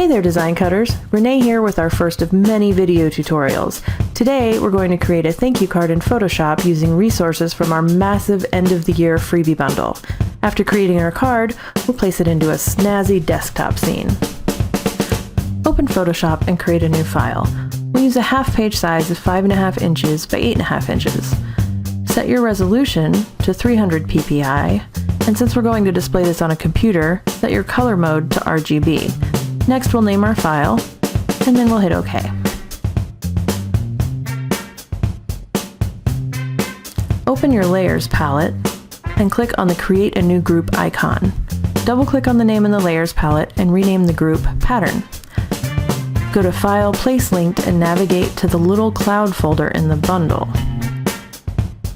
Hey there, design cutters! Renee here with our first of many video tutorials. Today we're going to create a thank you card in Photoshop using resources from our massive end-of-the-year freebie bundle. After creating our card, we'll place it into a snazzy desktop scene. Open Photoshop and create a new file. We'll use a half-page size of 5.5 inches by 8.5 inches. Set your resolution to 300 ppi, and since we're going to display this on a computer, set your color mode to RGB. Next, we'll name our file, and then we'll hit OK. Open your Layers palette and click on the Create a New Group icon. Double-click on the name in the Layers palette and rename the group Pattern. Go to File, Place Linked, and navigate to the little cloud folder in the bundle.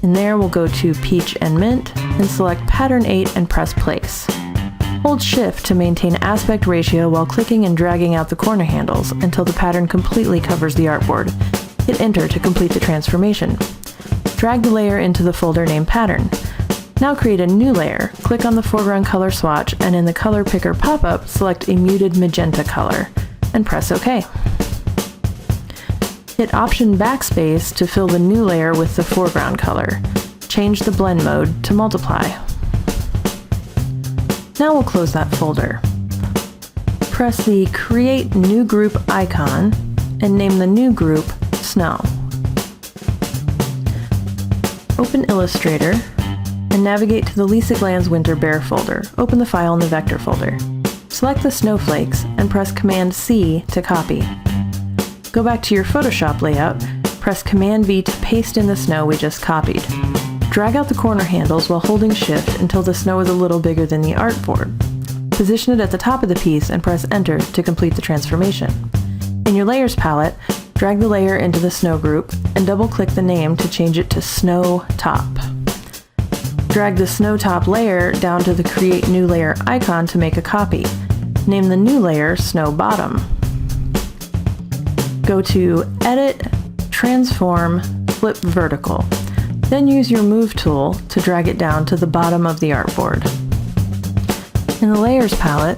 In there, we'll go to Peach and Mint and select Pattern 8 and press Place. Hold Shift to maintain aspect ratio while clicking and dragging out the corner handles until the pattern completely covers the artboard. Hit Enter to complete the transformation. Drag the layer into the folder named Pattern. Now create a new layer. Click on the foreground color swatch and in the color picker pop-up, select a muted magenta color and press OK. Hit Option Backspace to fill the new layer with the foreground color. Change the blend mode to multiply. Now we'll close that folder. Press the Create New Group icon and name the new group Snow. Open Illustrator and navigate to the Lisa Glanz Winter Bear folder. Open the file in the Vector folder. Select the snowflakes and press Command-C to copy. Go back to your Photoshop layout, press Command-V to paste in the snow we just copied. Drag out the corner handles while holding Shift until the snow is a little bigger than the artboard. Position it at the top of the piece and press Enter to complete the transformation. In your Layers palette, drag the layer into the snow group and double-click the name to change it to Snow Top. Drag the Snow Top layer down to the Create New Layer icon to make a copy. Name the new layer Snow Bottom. Go to Edit, Transform, Flip Vertical. Then use your Move tool to drag it down to the bottom of the artboard. In the Layers palette,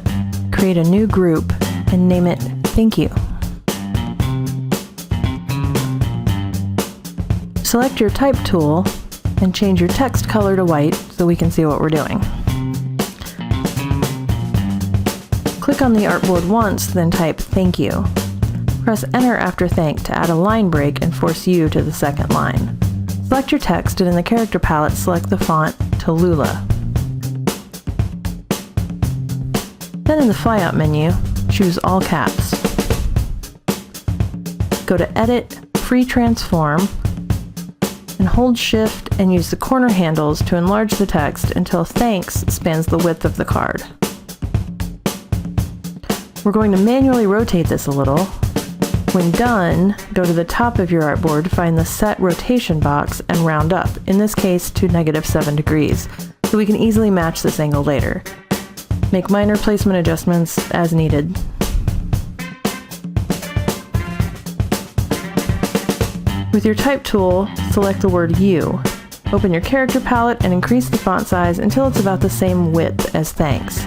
create a new group and name it Thank You. Select your Type tool and change your text color to white so we can see what we're doing. Click on the artboard once, then type Thank You. Press Enter after Thank to add a line break and force U to the second line. Select your text and in the character palette select the font Tallulah. Then in the flyout menu, choose All Caps. Go to Edit, Free Transform, and hold Shift and use the corner handles to enlarge the text until Thanks spans the width of the card. We're going to manually rotate this a little. When done, go to the top of your artboard, find the Set Rotation box, and round up, in this case to -7 degrees, so we can easily match this angle later. Make minor placement adjustments as needed. With your Type tool, select the word U. Open your character palette and increase the font size until it's about the same width as Thanks.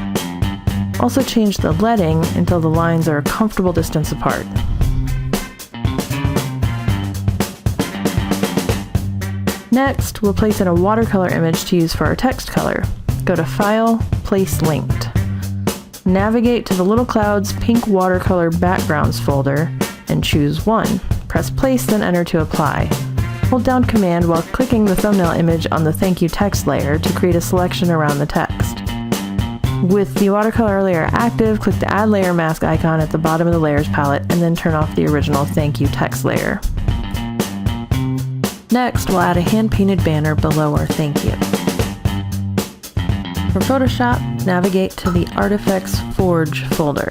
Also change the leading until the lines are a comfortable distance apart. Next, we'll place in a watercolor image to use for our text color. Go to File, Place Linked. Navigate to the Little Clouds Pink Watercolor Backgrounds folder and choose one. Press Place, then Enter to apply. Hold down Command while clicking the thumbnail image on the Thank You text layer to create a selection around the text. With the watercolor layer active, click the Add Layer Mask icon at the bottom of the Layers palette and then turn off the original Thank You text layer. Next, we'll add a hand-painted banner below our thank you. For Photoshop, navigate to the Artifacts Forge folder.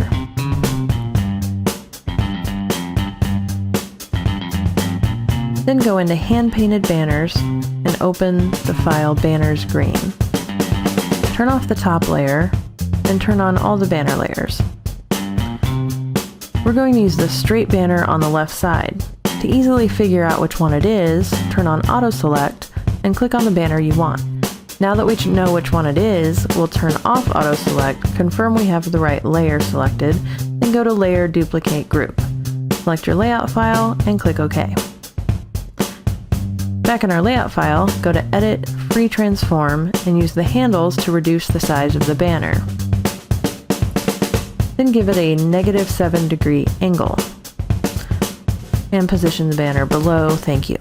Then go into Hand-Painted Banners and open the file Banners Green. Turn off the top layer and turn on all the banner layers. We're going to use the straight banner on the left side. To easily figure out which one it is, turn on Auto Select and click on the banner you want. Now that we know which one it is, we'll turn off Auto Select, confirm we have the right layer selected, then go to Layer, Duplicate Group. Select your layout file and click OK. Back in our layout file, go to Edit, Free Transform, and use the handles to reduce the size of the banner. Then give it a -7-degree angle, and position the banner below Thank You.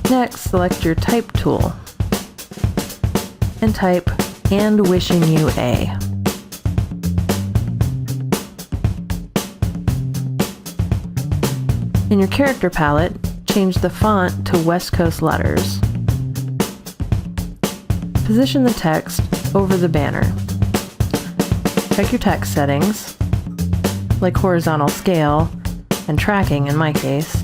Next, select your Type tool, and type "and wishing you a." In your character palette, change the font to West Coast letters. Position the text over the banner. Check your text settings, like horizontal scale and tracking in my case.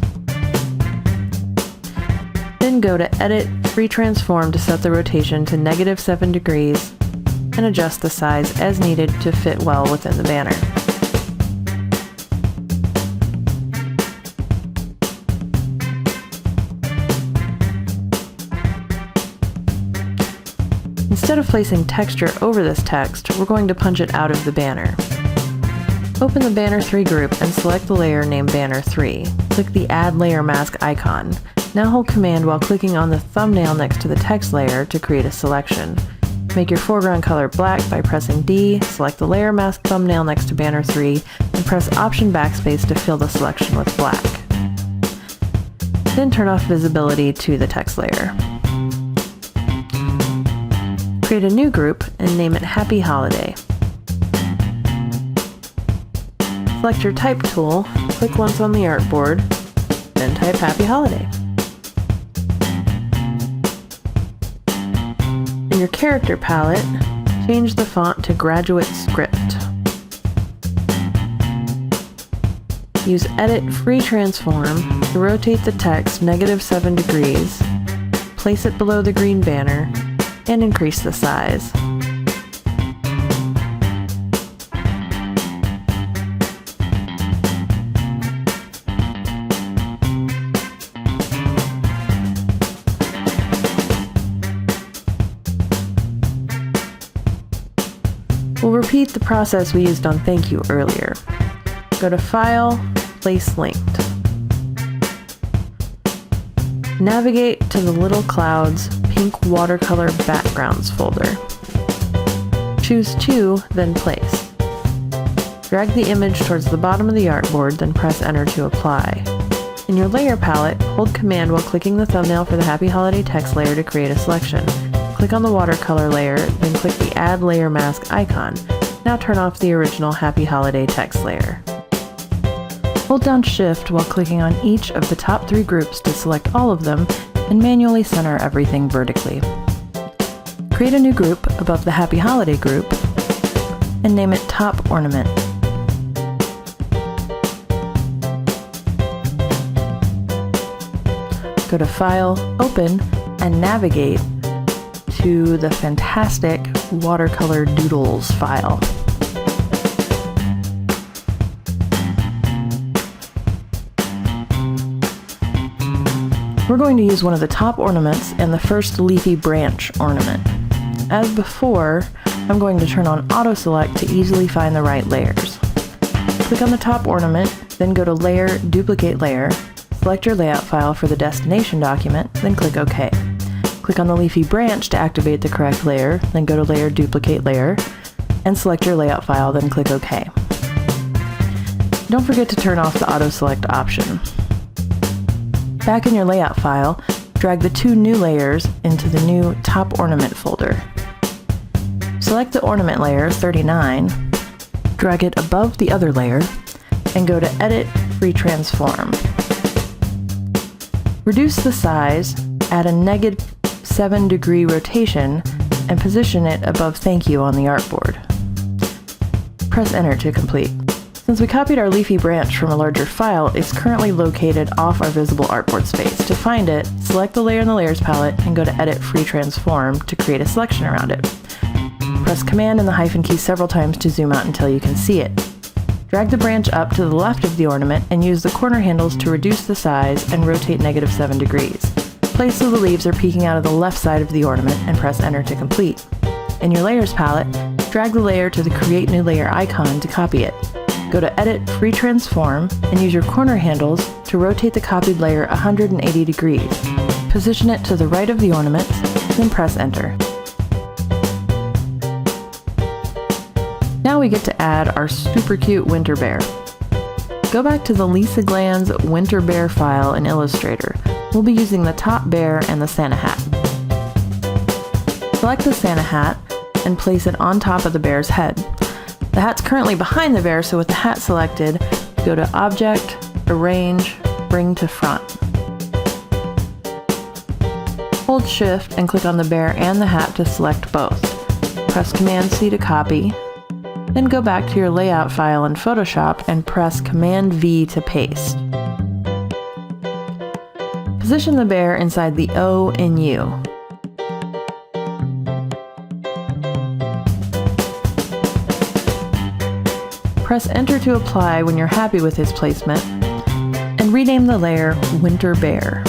Then go to Edit, Free Transform to set the rotation to -7 degrees and adjust the size as needed to fit well within the banner. Instead of placing texture over this text, we're going to punch it out of the banner. Open the Banner 3 group and select the layer named Banner 3. Click the Add Layer Mask icon. Now hold Command while clicking on the thumbnail next to the text layer to create a selection. Make your foreground color black by pressing D, select the Layer Mask thumbnail next to Banner 3, and press Option Backspace to fill the selection with black. Then turn off visibility to the text layer. Create a new group and name it Happy Holiday. Select your Type tool, click once on the artboard, then type Happy Holiday. In your character palette, change the font to Graduate Script. Use Edit, Free Transform to rotate the text -7 degrees, place it below the green banner, and increase the size. We'll repeat the process we used on Thank You earlier. Go to File, Place Linked. Navigate to the Little Clouds Pink Watercolor Backgrounds folder. Choose 2, then Place. Drag the image towards the bottom of the artboard, then press Enter to apply. In your layer palette, hold Command while clicking the thumbnail for the Happy Holiday text layer to create a selection. Click on the watercolor layer, then click the Add Layer Mask icon. Now turn off the original Happy Holiday text layer. Hold down Shift while clicking on each of the top 3 groups to select all of them and manually center everything vertically. Create a new group above the Happy Holiday group and name it Top Ornament. Go to File, Open, and navigate to the fantastic Watercolor Doodles file. We're going to use one of the top ornaments and the first leafy branch ornament. As before, I'm going to turn on Auto Select to easily find the right layers. Click on the top ornament, then go to Layer, Duplicate Layer, select your layout file for the destination document, then click OK. Click on the leafy branch to activate the correct layer, then go to Layer, Duplicate Layer, and select your layout file, then click OK. Don't forget to turn off the Auto Select option. Back in your layout file, drag the 2 new layers into the new Top Ornament folder. Select the ornament layer, 39, drag it above the other layer, and go to Edit, Free Transform. Reduce the size, add a -7-degree rotation, and position it above Thank You on the artboard. Press Enter to complete. Since we copied our leafy branch from a larger file, it's currently located off our visible artboard space. To find it, select the layer in the Layers palette and go to Edit, Free Transform to create a selection around it. Press Command and the hyphen key several times to zoom out until you can see it. Drag the branch up to the left of the ornament and use the corner handles to reduce the size and rotate -7 degrees. Place so the leaves are peeking out of the left side of the ornament and press Enter to complete. In your Layers palette, Drag the layer to the Create New Layer icon to copy it. Go to Edit, Free Transform, and use your corner handles to rotate the copied layer 180 degrees. Position it to the right of the ornaments, then press Enter. Now we get to add our super cute winter bear. Go back to the Lisa Glanz Winter Bear file in Illustrator. We'll be using the top bear and the Santa hat. Select the Santa hat and place it on top of the bear's head. The hat's currently behind the bear, so with the hat selected, go to Object, Arrange, Bring to Front. Hold Shift and click on the bear and the hat to select both. Press Command-C to copy, then go back to your layout file in Photoshop and press Command-V to paste. Position the bear inside the O in U. Press Enter to apply when you're happy with his placement, and rename the layer Winter Bear.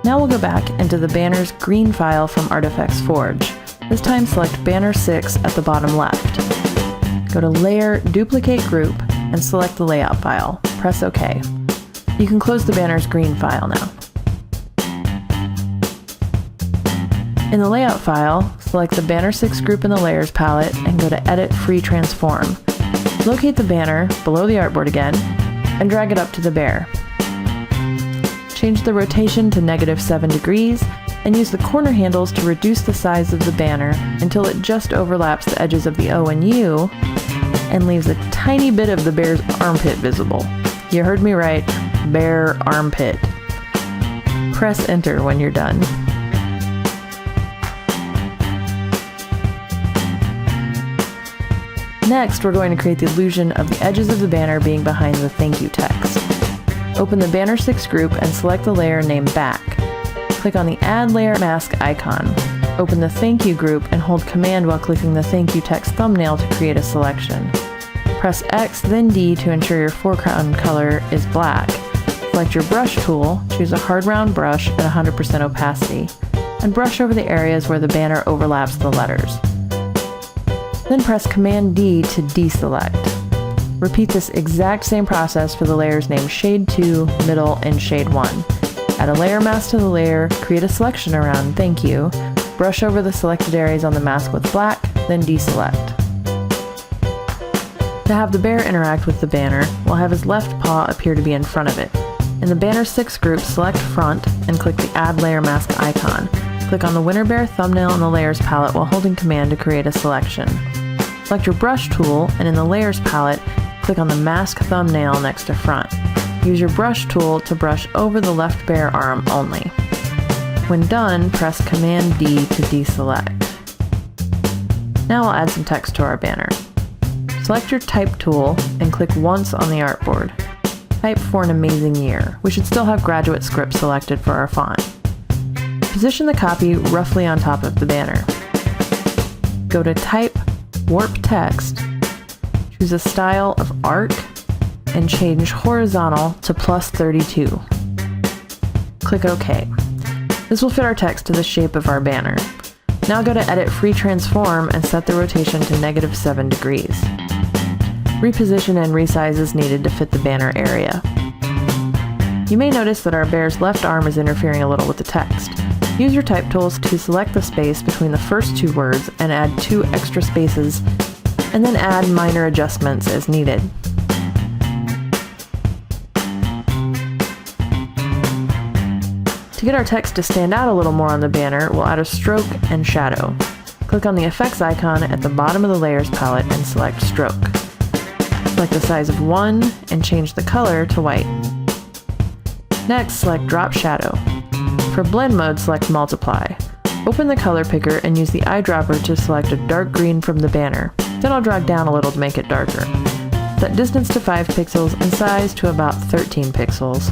Now we'll go back into the banner's green file from Artifacts Forge. This time select Banner 6 at the bottom left. Go to Layer, Duplicate Group, and select the layout file. Press OK. You can close the banner's green file now. In the layout file, select the Banner 6 group in the Layers palette and go to Edit, Free Transform. Locate the banner below the artboard again and drag it up to the bear. Change the rotation to -7 degrees and use the corner handles to reduce the size of the banner until it just overlaps the edges of the O and U and leaves a tiny bit of the bear's armpit visible. You heard me right, bear armpit. Press Enter when you're done. Next, we're going to create the illusion of the edges of the banner being behind the thank you text. Open the Banner 6 group and select the layer named Back. Click on the Add Layer Mask icon. Open the Thank You group and hold Command while clicking the thank you text thumbnail to create a selection. Press X, then D to ensure your foreground color is black. Select your brush tool, choose a hard round brush at 100% opacity, and brush over the areas where the banner overlaps the letters. Then press Command D to deselect. Repeat this exact same process for the layers named Shade 2, Middle, and Shade 1. Add a layer mask to the layer, create a selection around Thank You, brush over the selected areas on the mask with black, then deselect. To have the bear interact with the banner, we'll have his left paw appear to be in front of it. In the Banner 6 group, select Front and click the Add Layer Mask icon. Click on the Winter Bear thumbnail in the Layers palette while holding Command to create a selection. Select your brush tool, and in the Layers palette, click on the Mask thumbnail next to Front. Use your brush tool to brush over the left bear arm only. When done, press Command D to deselect. Now we'll add some text to our banner. Select your Type tool and click once on the artboard. Type for an amazing year. We should still have graduate script selected for our font. Position the copy roughly on top of the banner. Go to Type, Warp Text, choose a style of arc, and change horizontal to +32. Click OK. This will fit our text to the shape of our banner. Now go to Edit, Free Transform and set the rotation to -7 degrees. Reposition and resize as needed to fit the banner area. You may notice that our bear's left arm is interfering a little with the text. Use your type tools to select the space between the first two words and add 2 extra spaces, and then add minor adjustments as needed. To get our text to stand out a little more on the banner, we'll add a stroke and shadow. Click on the Effects icon at the bottom of the Layers palette and select Stroke. Select the size of 1 and change the color to white. Next, select Drop Shadow. For blend mode, select Multiply. Open the color picker and use the eyedropper to select a dark green from the banner. Then I'll drag down a little to make it darker. Set distance to 5 pixels and size to about 13 pixels.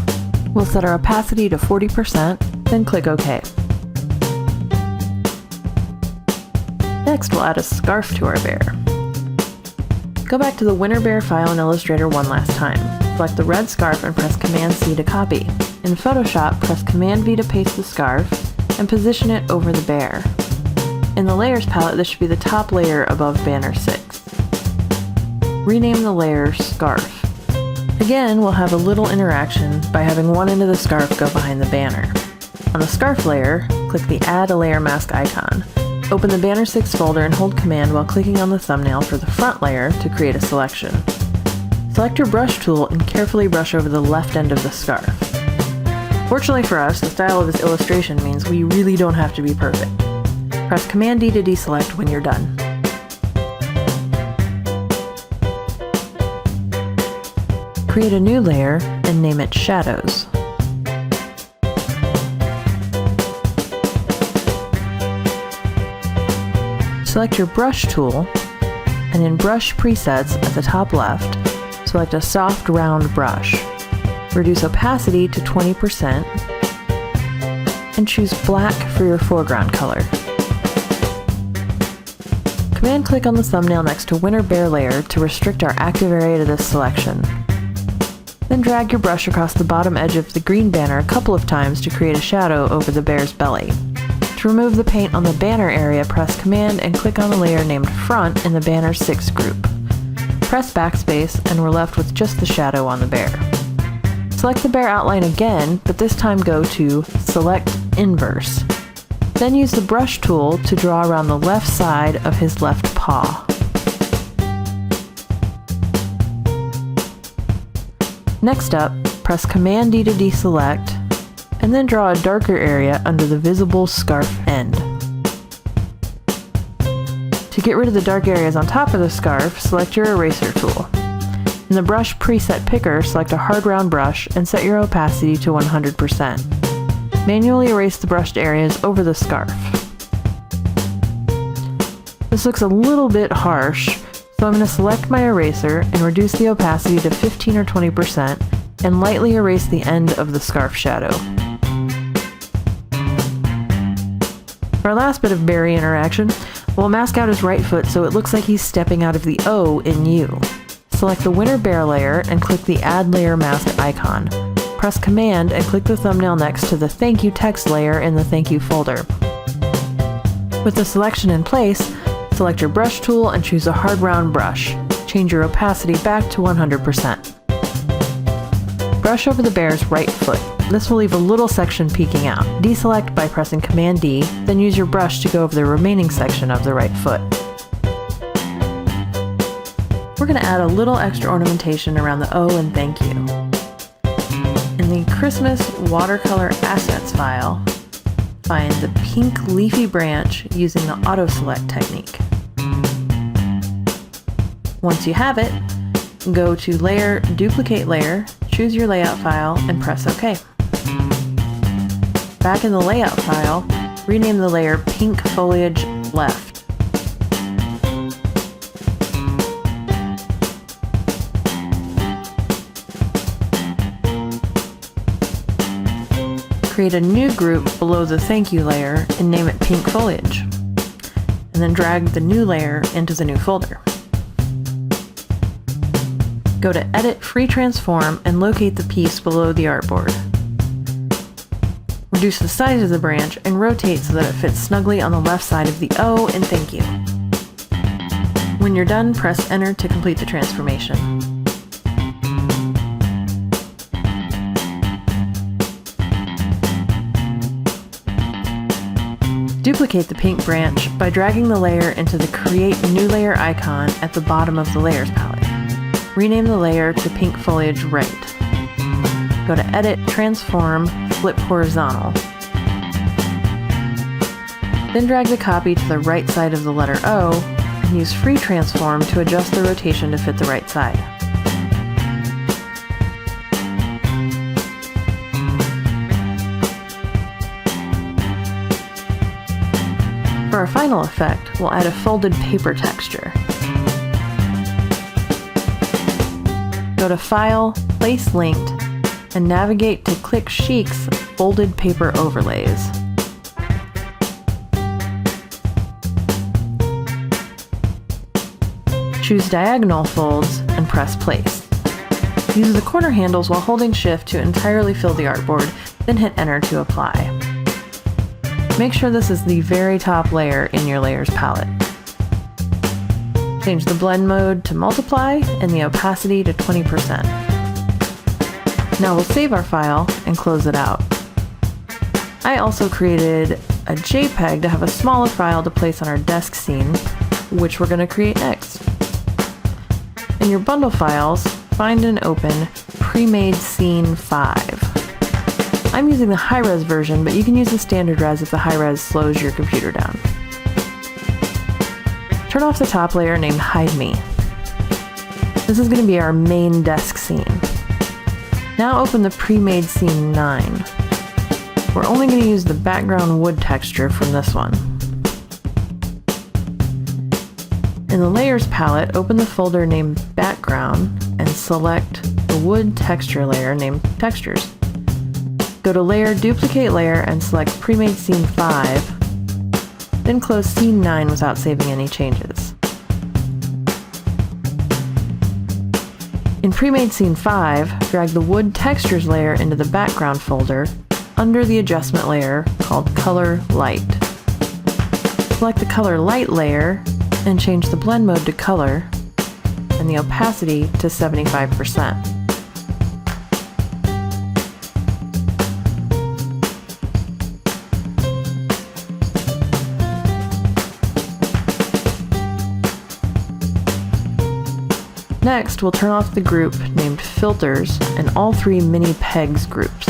We'll set our opacity to 40%, then click OK. Next, we'll add a scarf to our bear. Go back to the Winter Bear file in Illustrator one last time. Select the red scarf and press Command-C to copy. In Photoshop, press Command-V to paste the scarf and position it over the bear. In the Layers palette, this should be the top layer above banner 6. Rename the layer Scarf. Again, we'll have a little interaction by having one end of the scarf go behind the banner. On the Scarf layer, click the Add a Layer Mask icon. Open the Banner 6 folder and hold Command while clicking on the thumbnail for the front layer to create a selection. Select your brush tool and carefully brush over the left end of the scarf. Fortunately for us, the style of this illustration means we really don't have to be perfect. Press Command D to deselect when you're done. Create a new layer and name it Shadows. Select your brush tool, and in Brush Presets at the top left, select a soft round brush. Reduce opacity to 20% and choose black for your foreground color. Command-click on the thumbnail next to Winter Bear layer to restrict our active area to this selection. Then drag your brush across the bottom edge of the green banner a couple of times to create a shadow over the bear's belly. To remove the paint on the banner area, press Command and click on the layer named Front in the Banner 6 group. Press Backspace and we're left with just the shadow on the bear. Select the bear outline again, but this time go to Select Inverse. Then use the brush tool to draw around the left side of his left paw. Next up, press Command D to deselect, and then draw a darker area under the visible scarf end. To get rid of the dark areas on top of the scarf, select your eraser tool. In the Brush Preset Picker, select a hard round brush and set your opacity to 100%. Manually erase the brushed areas over the scarf. This looks a little bit harsh, so I'm going to select my eraser and reduce the opacity to 15 or 20% and lightly erase the end of the scarf shadow. For our last bit of berry interaction, we'll mask out his right foot so it looks like he's stepping out of the O in U. Select the Winter Bear layer and click the Add Layer Mask icon. Press Command and click the thumbnail next to the Thank You text layer in the Thank You folder. With the selection in place, select your brush tool and choose a hard round brush. Change your opacity back to 100%. Brush over the bear's right foot. This will leave a little section peeking out. Deselect by pressing Command D, then use your brush to go over the remaining section of the right foot. We're going to add a little extra ornamentation around the O and Thank You. In the Christmas Watercolor Assets file, find the pink leafy branch using the Auto Select technique. Once you have it, go to Layer, Duplicate Layer, choose your layout file, and press OK. Back in the layout file, rename the layer Pink Foliage Left. Create a new group below the Thank You layer and name it Pink Foliage. And then drag the new layer into the new folder. Go to Edit, Free Transform, and locate the piece below the artboard. Reduce the size of the branch and rotate so that it fits snugly on the left side of the O and Thank You. When you're done, press Enter to complete the transformation. Duplicate the pink branch by dragging the layer into the Create New Layer icon at the bottom of the Layers palette. Rename the layer to Pink Foliage Right. Go to Edit, Transform, Flip Horizontal. Then drag the copy to the right side of the letter O and use Free Transform to adjust the rotation to fit the right side. For our final effect, we'll add a folded paper texture. Go to File, Place Linked, and navigate to Click Chic's Folded Paper Overlays. Choose Diagonal Folds and press Place. Use the corner handles while holding Shift to entirely fill the artboard, then hit Enter to apply. Make sure this is the very top layer in your layers palette. Change the blend mode to multiply and the opacity to 20%. Now we'll save our file and close it out. I also created a JPEG to have a smaller file to place on our desk scene, which we're going to create next. In your bundle files, find and open Pre-Made Scene 5. I'm using the high-res version, but you can use the standard res if the high-res slows your computer down. Turn off the top layer named Hide Me. This is going to be our main desk scene. Now open the Pre-Made Scene 9. We're only going to use the background wood texture from this one. In the Layers palette, open the folder named Background and select the wood texture layer named Textures. Go to Layer, Duplicate Layer, and select Pre-Made Scene 5, then close Scene 9 without saving any changes. In Pre-Made Scene 5, drag the Wood Textures layer into the Background folder under the adjustment layer called Color Light. Select the Color Light layer and change the blend mode to Color and the opacity to 75%. Next, we'll turn off the group named Filters and all three mini pegs groups.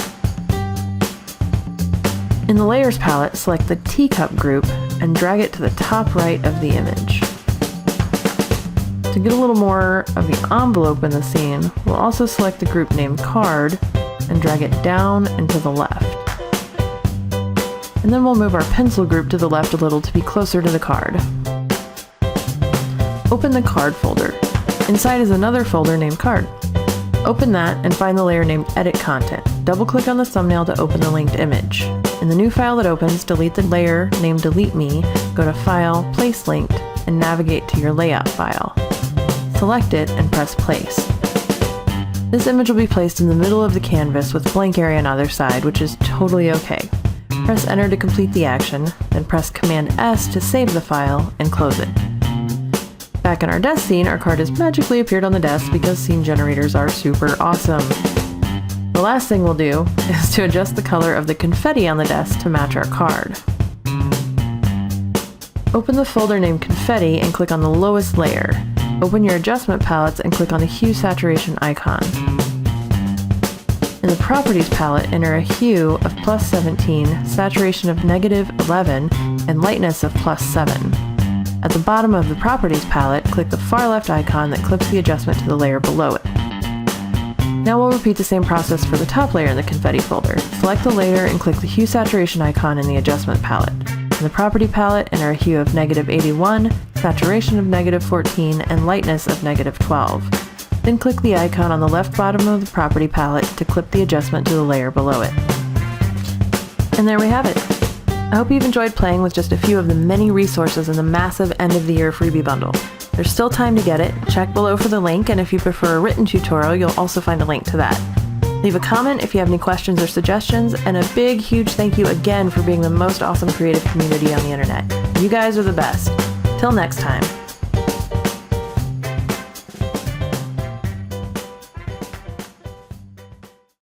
In the Layers palette, select the Teacup group and drag it to the top right of the image. To get a little more of the envelope in the scene, we'll also select the group named Card and drag it down and to the left. And then we'll move our pencil group to the left a little to be closer to the card. Open the Card folder. Inside is another folder named Card. Open that and find the layer named Edit Content. Double-click on the thumbnail to open the linked image. In the new file that opens, delete the layer named Delete Me, go to File, Place Linked, and navigate to your layout file. Select it and press Place. This image will be placed in the middle of the canvas with blank area on either side, which is totally okay. Press Enter to complete the action, then press Command S to save the file and close it. Back in our desk scene, our card has magically appeared on the desk because scene generators are super awesome. The last thing we'll do is to adjust the color of the confetti on the desk to match our card. Open the folder named Confetti and click on the lowest layer. Open your adjustment palettes and click on the Hue Saturation icon. In the Properties palette, enter a hue of +17, saturation of -11, and lightness of +7. At the bottom of the Properties palette, click the far left icon that clips the adjustment to the layer below it. Now we'll repeat the same process for the top layer in the confetti folder. Select the layer and click the Hue Saturation icon in the Adjustment palette. In the Property palette, enter a hue of -81, saturation of -14, and lightness of -12. Then click the icon on the left bottom of the Property palette to clip the adjustment to the layer below it. And there we have it. I hope you've enjoyed playing with just a few of the many resources in the massive end-of-the-year freebie bundle. There's still time to get it. Check below for the link, and if you prefer a written tutorial, you'll also find a link to that. Leave a comment if you have any questions or suggestions, and a big, huge thank you again for being the most awesome creative community on the internet. You guys are the best. Till next time.